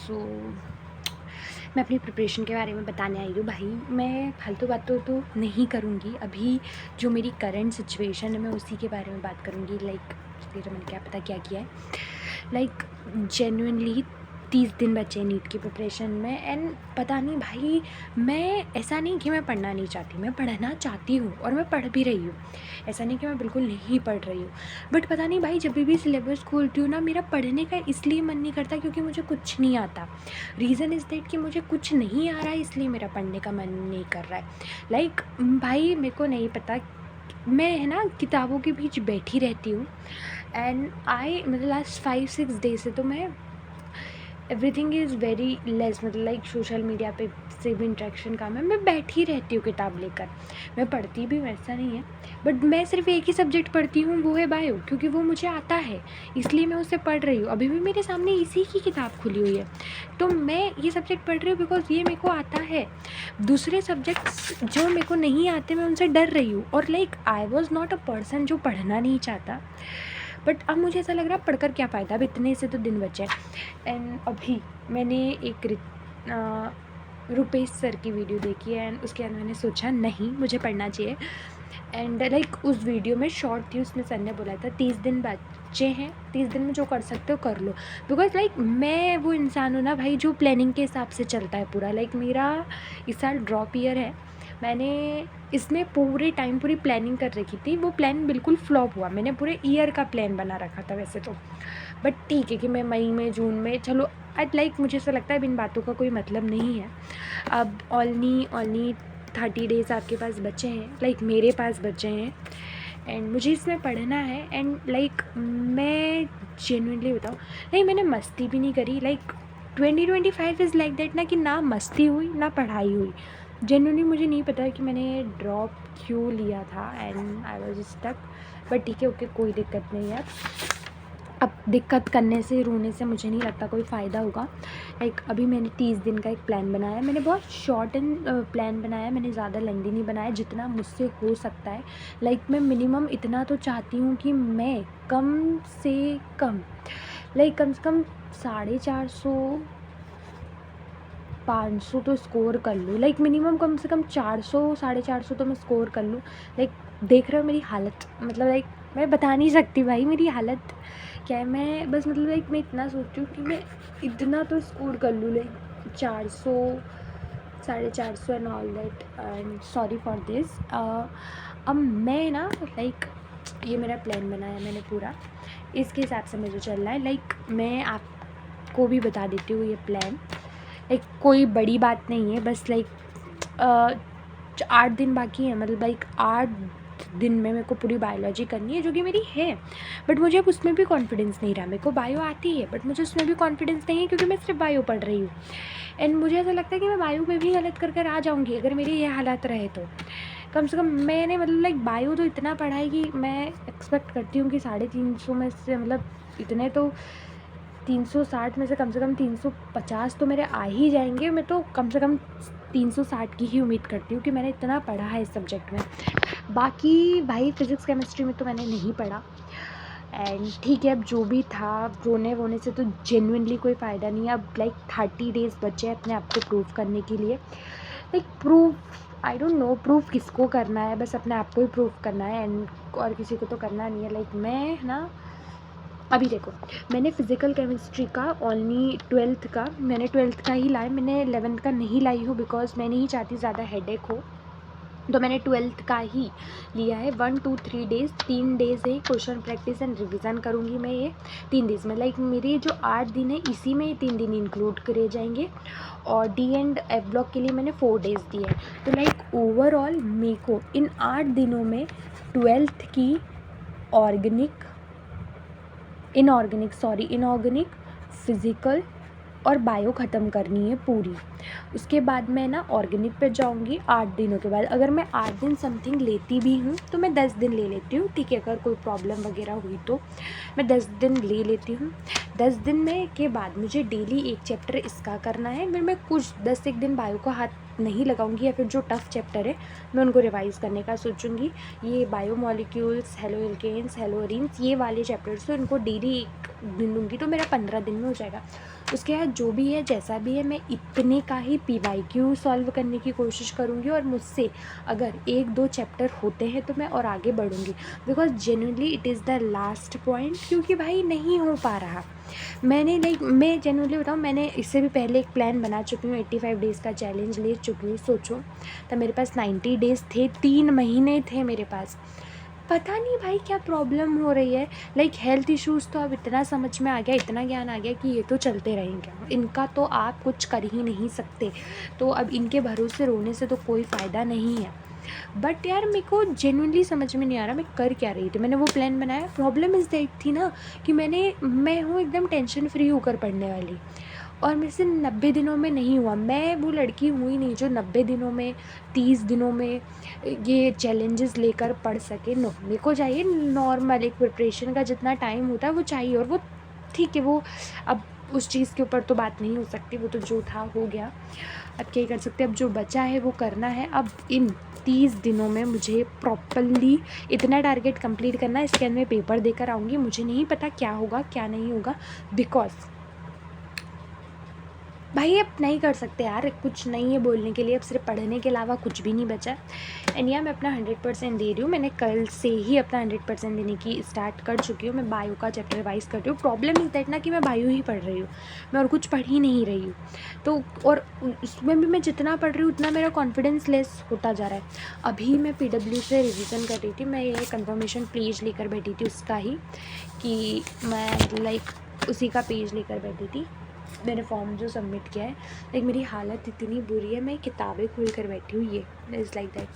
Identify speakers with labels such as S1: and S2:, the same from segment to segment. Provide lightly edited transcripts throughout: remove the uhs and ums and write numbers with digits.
S1: सो मैं अपनी प्रिपरेशन के बारे में बताने आई हूँ भाई। मैं फालतू बातों तो नहीं करूँगी। अभी जो मेरी करंट सिचुएशन है मैं उसी के बारे में बात करूँगी। लाइक फिर मैंने क्या पता क्या किया है। लाइक जेन्युइनली 30 दिन बचे नीट की प्रिपरेशन में एंड पता नहीं भाई, मैं ऐसा नहीं कि मैं पढ़ना नहीं चाहती, मैं पढ़ना चाहती हूँ और मैं पढ़ भी रही हूँ। ऐसा नहीं कि मैं बिल्कुल नहीं पढ़ रही हूँ, बट पता नहीं भाई, जब भी सिलेबस खोलती हूँ ना, मेरा पढ़ने का इसलिए मन नहीं करता क्योंकि मुझे कुछ नहीं आता। रीज़न इज़ दैट कि मुझे कुछ नहीं आ रहा है, इसलिए मेरा पढ़ने का मन नहीं कर रहा है। लाइक भाई मेरे को नहीं पता, मैं है ना किताबों के बीच बैठी रहती हूँ एंड मतलब लास्ट 5-6 डे से तो मैं एवरीथिंग इज़ वेरी लेस, मतलब लाइक सोशल मीडिया पे से भी इंट्रैक्शन कम है। मैं बैठी रहती हूँ किताब लेकर, मैं पढ़ती भी हूँ, ऐसा नहीं है, बट मैं सिर्फ एक ही सब्जेक्ट पढ़ती हूँ, वो है बायो, क्योंकि वो मुझे आता है इसलिए मैं उसे पढ़ रही हूँ। अभी भी मेरे सामने इसी की किताब खुली हुई है, तो मैं ये सब्जेक्ट पढ़ रही हूँ बिकॉज ये मेरे को आता है। दूसरे सब्जेक्ट्स जो मेरे को नहीं आते मैं उनसे डर रही हूँ। और like I was not a person जो पढ़ना नहीं चाहता, बट अब मुझे ऐसा लग रहा है पढ़कर क्या फ़ायदा, अब इतने से तो दिन बचे। एंड अभी मैंने एक रुपेश सर की वीडियो देखी है एंड उसके बाद मैंने सोचा नहीं, मुझे पढ़ना चाहिए। एंड लाइक उस वीडियो में शॉर्ट थी, उसमें सर ने बोला था 30 दिन बच्चे हैं, 30 दिन में जो कर सकते हो कर लो। बिकॉज लाइक मैं वो इंसान हूँ ना भाई जो प्लानिंग के हिसाब से चलता है पूरा। लाइक मेरा इस साल ड्रॉप ईयर है, मैंने इसमें पूरे टाइम पूरी प्लानिंग कर रखी थी, वो प्लान बिल्कुल फ्लॉप हुआ। मैंने पूरे ईयर का प्लान बना रखा था वैसे तो, बट ठीक है कि मैं मई में जून में चलो लाइक मुझे ऐसा लगता है इन बातों का कोई मतलब नहीं है। अब ओनली 30 डेज़ आपके पास बचे हैं, लाइक मेरे पास बचे हैं एंड मुझे इसमें पढ़ना है। एंड लाइक मैं जेन्युइनली बताऊँ, नहीं मैंने मस्ती भी नहीं करी। लाइक 2025 इज़ लाइक दैट ना, कि ना मस्ती हुई ना पढ़ाई हुई। जेन्युइनली मुझे नहीं पता कि मैंने ड्रॉप क्यों लिया था and I was stuck, but ठीक है, ओके, कोई दिक्कत नहीं है। अब दिक्कत करने से, रोने से मुझे नहीं लगता कोई फ़ायदा होगा। लाइक अभी मैंने 30 दिन का एक प्लान बनाया है, मैंने बहुत शॉर्ट एंड प्लान बनाया है, मैंने ज़्यादा लेंदी नहीं बनाया, जितना मुझसे हो सकता है। लाइक मैं मिनिमम इतना तो चाहती हूँ कि मैं कम से कम, लाइक कम से कम 450 500 तो स्कोर कर लूँ। लाइक मिनिमम कम से कम 400 450 तो मैं स्कोर कर लूँ। लाइक देख रहे हो मेरी हालत, मतलब लाइक मैं बता नहीं सकती भाई मेरी हालत क्या है। मैं बस मतलब लाइक मैं इतना सोचती हूँ कि मैं इतना तो स्कोर कर लूँ, like 400 450 and all that, and sorry for this. अब मैं ना लाइक ये मेरा प्लान बनाया है मैंने पूरा, इसके हिसाब से मुझे चलना है। लाइक मैं आपको भी बता देती हूँ ये प्लान, लाइक कोई बड़ी बात नहीं है, बस लाइक 8 दिन बाकी हैं, मतलब लाइक 8 दिन में मेरे को पूरी बायोलॉजी करनी है, जो कि मेरी है, बट मुझे अब उसमें भी कॉन्फिडेंस नहीं रहा। मेरे को बायो आती है बट मुझे उसमें भी कॉन्फिडेंस नहीं है क्योंकि मैं सिर्फ बायो पढ़ रही हूँ। एंड मुझे ऐसा लगता है कि मैं बायो में भी गलत कर कर आ जाऊँगी अगर मेरे ये हालात रहे तो। कम से कम मैंने मतलब लाइक बायो तो इतना पढ़ा है कि मैं एक्सपेक्ट करती हूँ कि 350 में से, मतलब इतने तो 360 में से कम 350 तो मेरे आ ही जाएंगे। मैं तो कम से कम 360 की ही उम्मीद करती हूँ कि मैंने इतना पढ़ा है इस सब्जेक्ट में। बाकी भाई फिज़िक्स केमिस्ट्री में तो मैंने नहीं पढ़ा एंड ठीक है, अब जो भी था, रोने वोने से तो जेन्युइनली कोई फ़ायदा नहीं है। अब लाइक 30 डेज़ बचे हैं अपने आप को प्रूव करने के लिए। Like proof, I don't know proof किसको करना है, बस अपने आप को ही प्रूव करना है एंड और किसी को तो करना नहीं है। लाइक मैं ना अभी देखो, मैंने फ़िज़िकल केमिस्ट्री का ओनली 12th का, मैंने 12th का ही लाया, मैंने 11th का नहीं लाई हूँ बिकॉज मैं नहीं चाहती ज़्यादा हेडेक हो, तो मैंने 12th का ही लिया है। 1 2 3 डेज़, 3 डेज़ है क्वेश्चन प्रैक्टिस एंड रिवीजन करूँगी मैं ये 3 डेज़ में। लाइक मेरे जो 8 दिन है इसी में 3 दिन इंक्लूड करे जाएंगे और डी एंड एफ ब्लॉक के लिए मैंने 4 डेज़ दिए हैं। तो लाइक ओवरऑल मेरे को इन 8 दिनों में 12th की इनऑर्गेनिक, फिज़िकल और बायो ख़त्म करनी है पूरी। उसके बाद मैं ना ऑर्गेनिक पे जाऊँगी 8 दिनों के बाद। अगर मैं 8 दिन समथिंग लेती भी हूँ तो मैं 10 दिन ले लेती हूँ, ठीक है। अगर कोई प्रॉब्लम वगैरह हुई तो मैं 10 दिन ले लेती हूँ। 10 दिन में के बाद मुझे डेली एक चैप्टर इसका करना है, फिर मैं कुछ 10 दिन बायो का हाथ नहीं लगाऊंगी, या फिर जो टफ़ चैप्टर है मैं उनको रिवाइज़ करने का सोचूंगी। ये biomolecules, haloalkanes, haloarenes, ये वाले चैप्टर्स तो इनको डेली एक दिन दूंगी, तो मेरा 15 दिन में हो जाएगा। उसके बाद जो भी है जैसा भी है मैं इतने का ही PYQ सॉल्व करने की कोशिश करूँगी, और मुझसे अगर 1-2 चैप्टर होते हैं तो मैं और आगे बढ़ूँगी, because genuinely it is the last point, क्योंकि भाई नहीं हो पा रहा। मैंने मैं जेन्युइनली बताऊँ, मैंने इससे भी पहले एक प्लान बना चुकी हूँ, 85 डेज़ का चैलेंज ले चुकी हूँ। सोचो, तब मेरे पास 90 डेज़ थे, 3 महीने थे मेरे पास। पता नहीं भाई क्या प्रॉब्लम हो रही है, हेल्थ इश्यूज़ तो अब इतना समझ में आ गया, इतना ज्ञान आ गया कि ये तो चलते रहेंगे, इनका तो आप कुछ कर ही नहीं सकते, तो अब इनके भरोसे रोने से तो कोई फ़ायदा नहीं है। बट यार मेरे को जेन्युइनली समझ में नहीं आ रहा मैं कर क्या रही थी। मैंने वो प्लान बनाया, प्रॉब्लम इज़ दैट थी ना कि मैं हूँ एकदम टेंशन फ्री होकर पढ़ने वाली, और मेरे से 90 दिनों में नहीं हुआ। मैं वो लड़की हुई नहीं जो 90 दिनों में, 30 दिनों में ये चैलेंजेस लेकर पढ़ सके। नो, मेरे को चाहिए नॉर्मल एक प्रिपरेशन का जितना टाइम होता है वो चाहिए, और वो ठीक है, वो अब उस चीज़ के ऊपर तो बात नहीं हो सकती, वो तो जो था हो गया, अब क्या ही कर सकते हैं। अब जो बचा है वो करना है। अब इन 30 दिनों में मुझे प्रॉपरली इतना टारगेट कंप्लीट करना है, इसके अंदर मैं पेपर देकर आऊँगी। मुझे नहीं पता क्या होगा क्या नहीं होगा, बिकॉज भाई अब नहीं कर सकते यार, कुछ नहीं है बोलने के लिए, अब सिर्फ पढ़ने के अलावा कुछ भी नहीं बचा। एंड या मैं अपना 100% दे रही हूँ, मैंने कल से ही अपना 100% देने की स्टार्ट कर चुकी हूँ। मैं बायो का चैप्टर वाइज कर रही हूँ। प्रॉब्लम इस दैट ना कि मैं बायो ही पढ़ रही हूँ, मैं और कुछ पढ़ ही नहीं रही हूँ। तो और उसमें भी मैं जितना पढ़ रही हूँ उतना मेरा कॉन्फिडेंस लेस होता जा रहा है। अभी मैं PW से रिविज़न कर रही थी, मैं ये कन्फर्मेशन पेज लेकर बैठी थी उसका ही, कि मैं उसी का पेज लेकर बैठी थी। मैंने फॉर्म जो सबमिट किया है, मेरी हालत इतनी बुरी है, मैं किताबें खोल कर बैठी हूँ, ये इज़ लाइक दैट।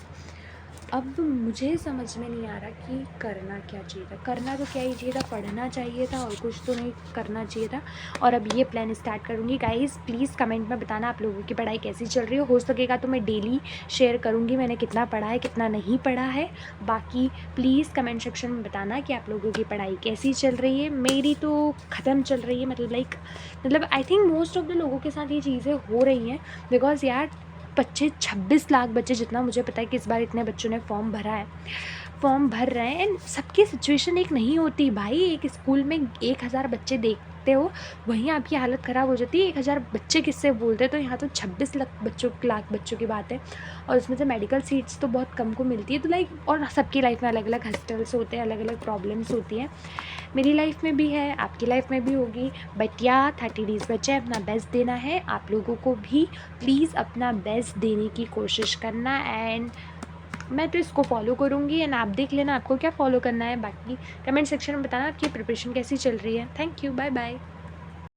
S1: अब मुझे समझ में नहीं आ रहा कि करना क्या चाहिए था। करना तो क्या ही चाहिए था, पढ़ना चाहिए था, और कुछ तो नहीं करना चाहिए था। और अब ये प्लान स्टार्ट करूँगी। गाइज़ प्लीज़ कमेंट में बताना आप लोगों की पढ़ाई कैसी चल रही हो सकेगा तो मैं डेली शेयर करूँगी मैंने कितना पढ़ा है कितना नहीं पढ़ा है। बाकी प्लीज़ कमेंट सेक्शन में बताना कि आप लोगों की पढ़ाई कैसी चल रही है। मेरी तो ख़त्म चल रही है, मतलब I think most of the लोगों के साथ ये चीज़ें हो रही हैं, बिकॉज़ यार 26 लाख बच्चे, जितना मुझे पता है कि इस बार इतने बच्चों ने फॉर्म भरा है, फॉर्म भर रहे हैं, एंड सबकी सिचुएशन एक नहीं होती भाई। एक स्कूल में 1000 बच्चे देखते हो, वहीं आपकी हालत ख़राब हो जाती है। 1000 बच्चे किससे बोलते हैं, तो यहाँ तो 26 लाख बच्चों की बात है, और उसमें से मेडिकल सीट्स तो बहुत कम को मिलती है। तो और सबकी लाइफ में अलग अलग हॉस्टल्स होते हैं, अलग अलग प्रॉब्लम्स होती हैं। मेरी लाइफ में भी है, आपकी लाइफ में भी होगी, बट या 30 डेज़ बचे हैं, अपना बेस्ट देना है। आप लोगों को भी प्लीज़ अपना बेस्ट देने की कोशिश करना, एंड मैं तो इसको फॉलो करूँगी, एंड आप देख लेना आपको क्या फॉलो करना है। बाकी कमेंट सेक्शन में बताना आपकी प्रिपरेशन कैसी चल रही है। Thank you, bye bye.